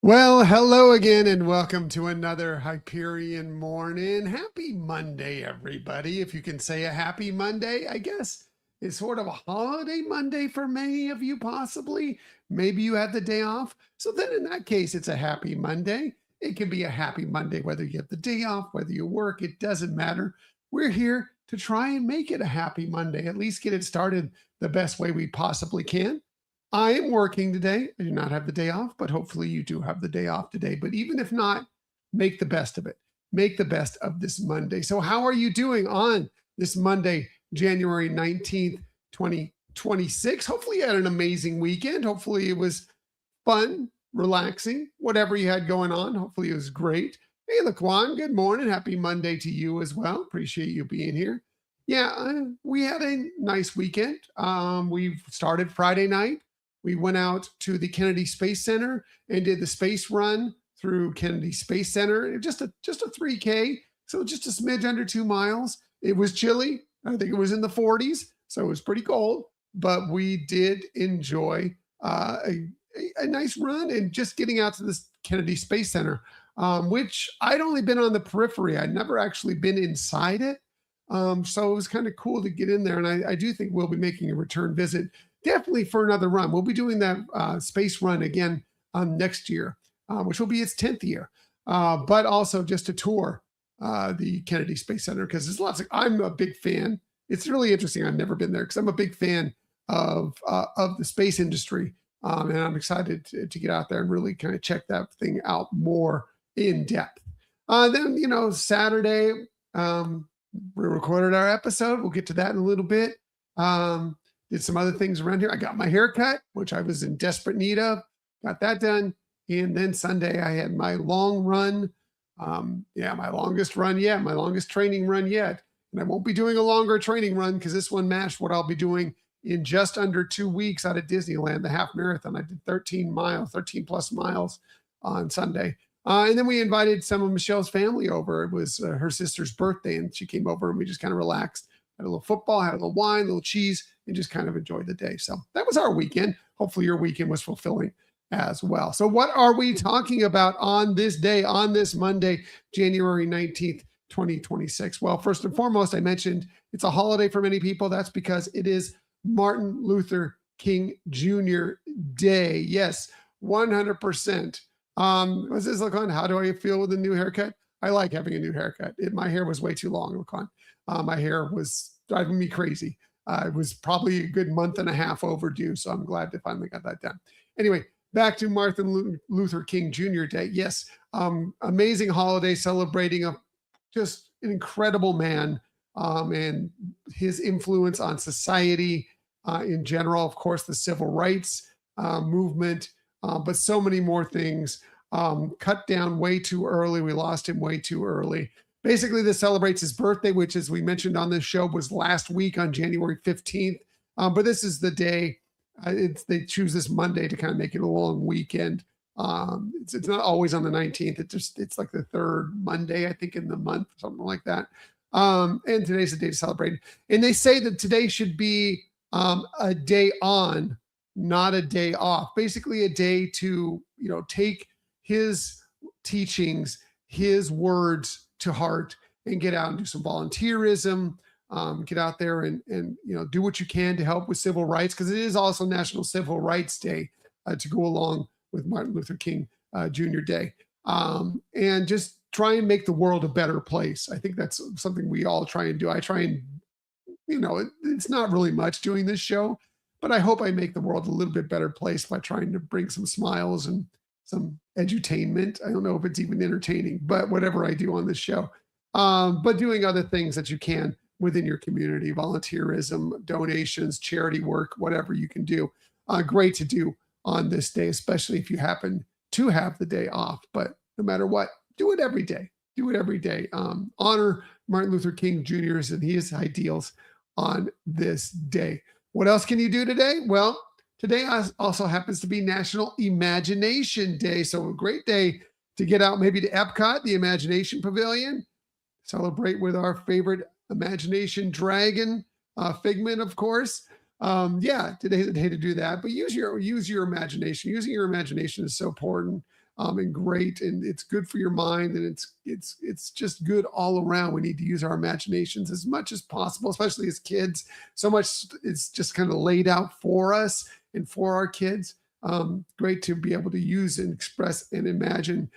Well, hello again, and welcome to another Hyperion morning. Happy Monday, everybody. If you can say a happy Monday, I guess it's sort of a holiday Monday for many of you, possibly. Maybe you had the day off. So then in that case, it's a happy Monday. It can be a happy Monday, whether you have the day off, whether you work, it doesn't matter. We're here to try and make it a happy Monday, at least get it started the best way we possibly can. I am working today. I do not have the day off, but hopefully you do have the day off today. But even if not, make the best of it. Make the best of this Monday. So, how are you doing on this Monday, January 19th, 2026? Hopefully, you had an amazing weekend. Hopefully, it was fun, relaxing, whatever you had going on. Hopefully, it was great. Hey, Laquan, good morning. Happy Monday to you as well. Appreciate you being here. Yeah, we had a nice weekend. We started Friday night. We went out to the Kennedy Space Center and did the space run through Kennedy Space Center. Just a 3K, so just a smidge under 2 miles. It was chilly. I think it was in the 40s, so it was pretty cold. But we did enjoy a nice run and just getting out to this Kennedy Space Center, which I'd only been on the periphery. I'd never actually been inside it. So it was kind of cool to get in there. And I do think we'll be making a return visit definitely for another run. We'll be doing that space run again next year, which will be its 10th year, but also just to tour the Kennedy Space Center because there's lots of, I'm a big fan. It's really interesting. I've never been there because I'm a big fan of the space industry. And I'm excited to get out there and really kind of check that thing out more in depth. Then, Saturday, we recorded our episode. We'll get to that in a little bit. Did some other things around here. I got my hair cut, which I was in desperate need of. Got that done. And then Sunday, I had my long run. My longest run yet, my longest training run yet. And I won't be doing a longer training run because this one matched what I'll be doing in just under 2 weeks out of Disneyland, the half marathon. I did 13 plus miles on Sunday. And then we invited some of Michelle's family over. It was her sister's birthday, and she came over and we just kind of relaxed. Had a little football, had a little wine, a little cheese, and just kind of enjoyed the day. So that was our weekend. Hopefully your weekend was fulfilling as well. So what are we talking about on this day, on this Monday, January 19th, 2026? Well, first and foremost, I mentioned it's a holiday for many people. That's because it is Martin Luther King Jr. Day. Yes, 100%. What's this, Lacan? How do I feel with a new haircut? I like having a new haircut. My hair was way too long, Lacan. My hair was driving me crazy. It was probably a good month and a half overdue, so I'm glad to finally got that done. Anyway, back to Martin Luther King Jr. Day. Yes, amazing holiday celebrating just an incredible man and his influence on society in general. Of course, the civil rights movement, but so many more things. Cut down way too early. We lost him way too early. Basically, this celebrates his birthday, which, as we mentioned on this show, was last week on January 15th. But this is the day. They choose this Monday to kind of make it a long weekend. It's not always on the 19th. It's like the third Monday, I think, in the month, something like that. And today's the day to celebrate. And they say that today should be a day on, not a day off. Basically, a day to take his teachings, his words to heart, and get out and do some volunteerism. Get out there and do what you can to help with civil rights, because it is also National Civil Rights Day to go along with Martin Luther King Jr. Day, and just try and make the world a better place. I think that's something we all try and do. I try and it's not really much doing this show, but I hope I make the world a little bit better place by trying to bring some smiles and some edutainment. I don't know if it's even entertaining, but whatever I do on this show, but doing other things that you can within your community, volunteerism, donations, charity work, whatever you can do. Great to do on this day, especially if you happen to have the day off. But no matter what, do it every day. Do it every day. Honor Martin Luther King Jr.'s and his ideals on this day. What else can you do today? Well, today also happens to be National Imagination Day. So a great day to get out maybe to EPCOT, the Imagination Pavilion, celebrate with our favorite imagination dragon, Figment, of course. Today's the day to do that. But use your imagination. Using your imagination is so important. and great, and it's good for your mind, and it's just good all around. We need to use our imaginations as much as possible, especially as kids. So much is just kind of laid out for us and for our kids. Great to be able to use and express and imagine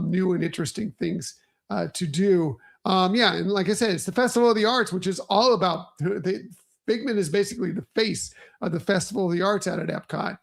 new and interesting things to do. Yeah, and like I said, it's the Festival of the Arts, which is all about Figment is basically the face of the Festival of the Arts out at EPCOT.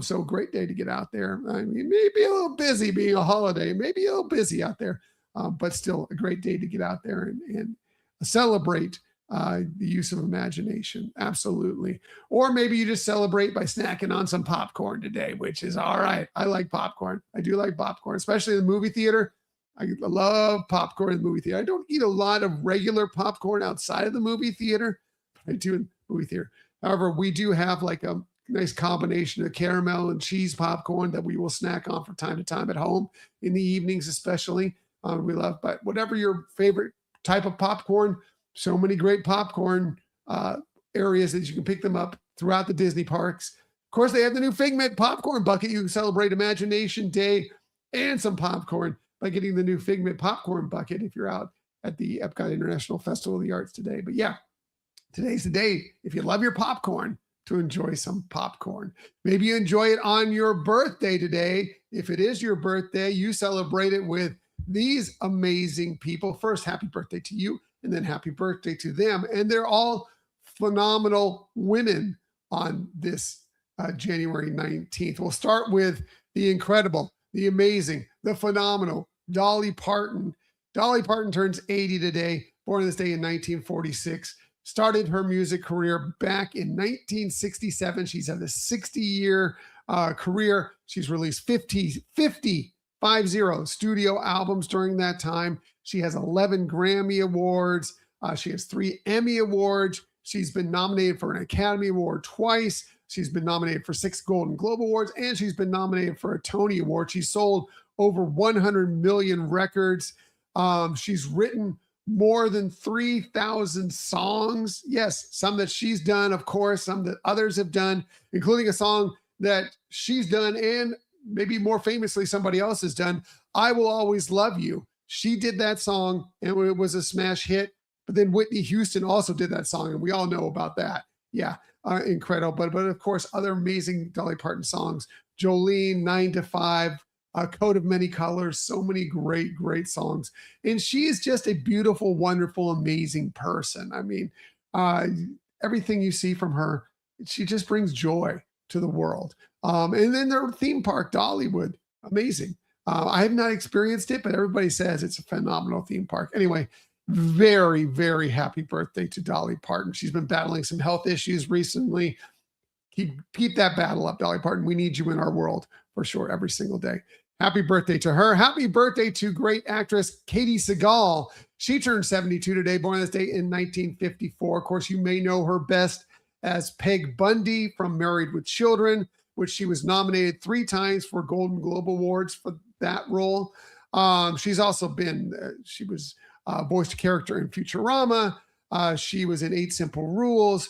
So great day to get out there. I mean, maybe a little busy being a holiday, maybe a little busy out there, but still a great day to get out there and celebrate the use of imagination. Absolutely. Or maybe you just celebrate by snacking on some popcorn today, which is all right. I like popcorn. I do like popcorn, especially in the movie theater. I love popcorn in the movie theater. I don't eat a lot of regular popcorn outside of the movie theater, but I do in the movie theater. However, we do have like a nice combination of caramel and cheese popcorn that we will snack on from time to time at home in the evenings, especially. We love, but whatever your favorite type of popcorn, so many great popcorn areas that you can pick them up throughout the Disney parks. Of course, they have the new Figment popcorn bucket. You can celebrate Imagination Day and some popcorn by getting the new Figment popcorn bucket if you're out at the Epcot International Festival of the Arts today. But yeah, today's the day, if you love your popcorn, to enjoy some popcorn. Maybe you enjoy it on your birthday today. If it is your birthday, you celebrate it with these amazing people. First, happy birthday to you, and then happy birthday to them. And they're all phenomenal women on this January 19th. We'll start with the incredible, the amazing, the phenomenal Dolly Parton. Dolly Parton turns 80 today, born this day in 1946. Started her music career back in 1967. She's had a 60-year career. She's released 50 studio albums during that time. She has 11 Grammy Awards. She has 3 Emmy Awards. She's been nominated for an Academy Award twice. She's been nominated for 6 Golden Globe Awards, and she's been nominated for a Tony Award. She's sold over 100 million records. She's written more than 3,000 songs. Yes, some that she's done, of course, some that others have done, including a song that she's done and maybe more famously somebody else has done, I Will Always Love You. She did that song and it was a smash hit, but then Whitney Houston also did that song and we all know about that. Yeah, incredible. But of course, other amazing Dolly Parton songs, Jolene, 9 to 5, A Coat of Many Colors, so many great, great songs. And she is just a beautiful, wonderful, amazing person. I mean, everything you see from her, she just brings joy to the world. And then their theme park, Dollywood, amazing. I have not experienced it, but everybody says it's a phenomenal theme park. Anyway, very, very happy birthday to Dolly Parton. She's been battling some health issues recently. Keep that battle up, Dolly Parton. We need you in our world for sure every single day. Happy birthday to her. Happy birthday to great actress Katie Seagal. She turned 72 today, born this day in 1954. Of course, you may know her best as Peg Bundy from Married with Children, which she was nominated 3 times for Golden Globe Awards for that role. She's also been, she was voiced a character in Futurama. She was in 8 Simple Rules.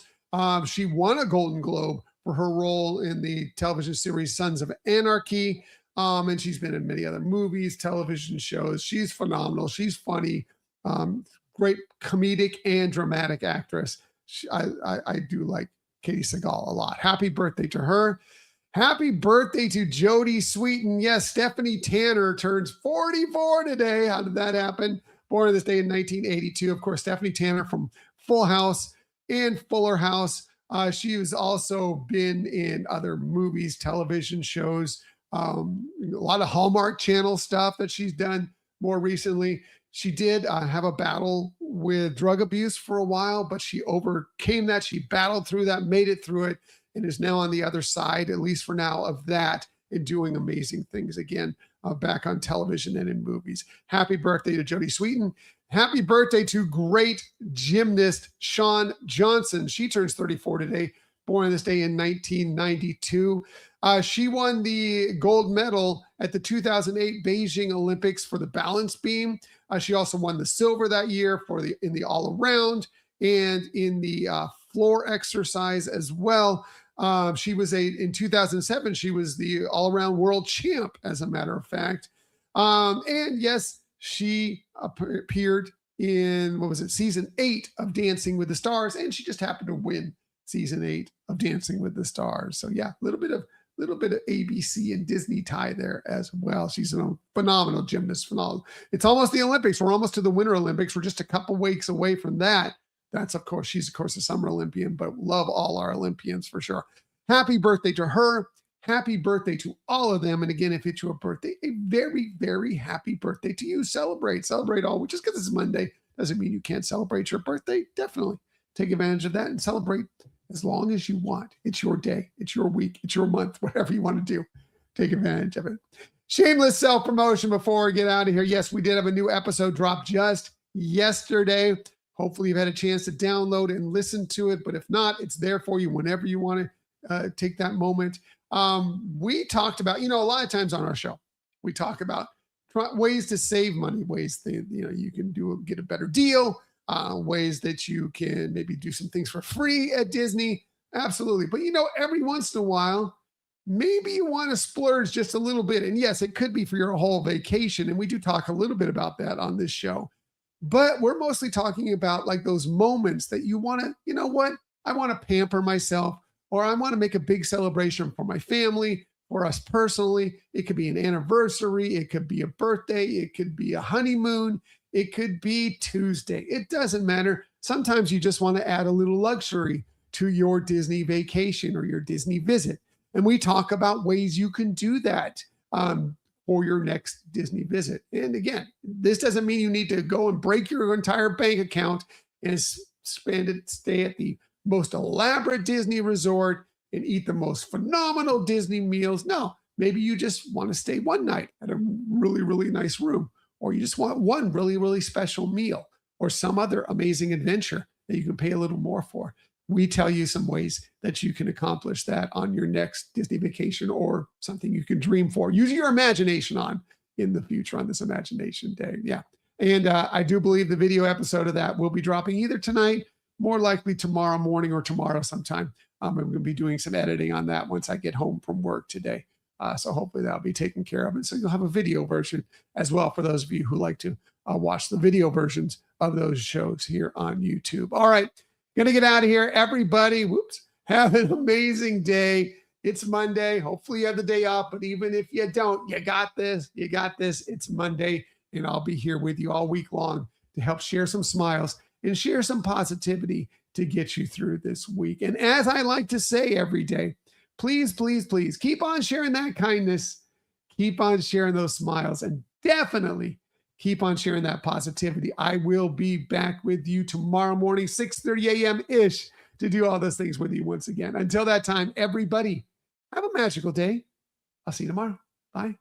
She won a Golden Globe for her role in the television series Sons of Anarchy. And she's been in many other movies, television shows. She's phenomenal. She's funny. Great comedic and dramatic actress. I do like Katie Seagal a lot. Happy birthday to her. Happy birthday to Jodie Sweetin. Yes, Stephanie Tanner turns 44 today. How did that happen? Born this day in 1982. Of course, Stephanie Tanner from Full House and Fuller House. She has also been in other movies, television shows, a lot of Hallmark Channel stuff that she's done more recently. She did have a battle with drug abuse for a while, but she overcame that. She battled through that, made it through it, and is now on the other side, at least for now, of that and doing amazing things again back on television and in movies. Happy birthday to Jodie Sweetin. Happy birthday to great gymnast Shawn Johnson. She turns 34 today, born this day in 1992. She won the gold medal at the 2008 Beijing Olympics for the balance beam. She also won the silver that year in the all around and in the floor exercise as well. She was in 2007, she was the all-around world champ, as a matter of fact. And yes, she appeared in, what was it, season 8 of Dancing with the Stars, and she just happened to win season 8 of Dancing with the Stars. So yeah, a little bit of ABC and Disney tie there as well. She's a phenomenal gymnast. Phenomenal. It's almost the Olympics. We're almost to the Winter Olympics. We're just a couple weeks away from that. That's, of course, she's, of course, a summer Olympian, but love all our Olympians for sure. Happy birthday to her. Happy birthday to all of them. And again, if it's your birthday, a very, very happy birthday to you. Celebrate all. Just because it's Monday doesn't mean you can't celebrate your birthday. Definitely take advantage of that and celebrate as long as you want. It's your day. It's your week. It's your month. Whatever you want to do, take advantage of it. Shameless self-promotion before we get out of here. Yes, we did have a new episode drop just yesterday. Hopefully you've had a chance to download and listen to it. But if not, it's there for you whenever you want to take that moment. We talked about, a lot of times on our show, we talk about ways to save money, ways that, you can get a better deal, ways that you can maybe do some things for free at Disney. Absolutely. But, every once in a while, maybe you want to splurge just a little bit. And yes, it could be for your whole vacation. And we do talk a little bit about that on this show. But we're mostly talking about like those moments that you want to, I want to pamper myself, or I want to make a big celebration for my family, for us personally. It could be an anniversary. It could be a birthday. It could be a honeymoon. It could be Tuesday. It doesn't matter. Sometimes you just want to add a little luxury to your Disney vacation or your Disney visit. And we talk about ways you can do that for your next Disney visit. And again, this doesn't mean you need to go and break your entire bank account and stay at the most elaborate Disney resort and eat the most phenomenal Disney meals. No, maybe you just want to stay one night at a really, really nice room, or you just want one really, really special meal or some other amazing adventure that you can pay a little more for. We tell you some ways that you can accomplish that on your next Disney vacation, or something you can dream for. Use your imagination on in the future on this Imagination Day. Yeah. And I do believe the video episode of that will be dropping either tonight, more likely tomorrow morning, or tomorrow sometime. I'm going to be doing some editing on that once I get home from work today. So hopefully that'll be taken care of. And so you'll have a video version as well for those of you who like to watch the video versions of those shows here on YouTube. All right. Gonna get out of here. Everybody, have an amazing day. It's Monday. Hopefully you have the day off, but even if you don't, you got this. You got this. It's Monday, and I'll be here with you all week long to help share some smiles and share some positivity to get you through this week. And as I like to say every day, please, please, please keep on sharing that kindness. Keep on sharing those smiles, and definitely keep on sharing that positivity. I will be back with you tomorrow morning, 6:30 a.m.-ish, to do all those things with you once again. Until that time, everybody, have a magical day. I'll see you tomorrow. Bye.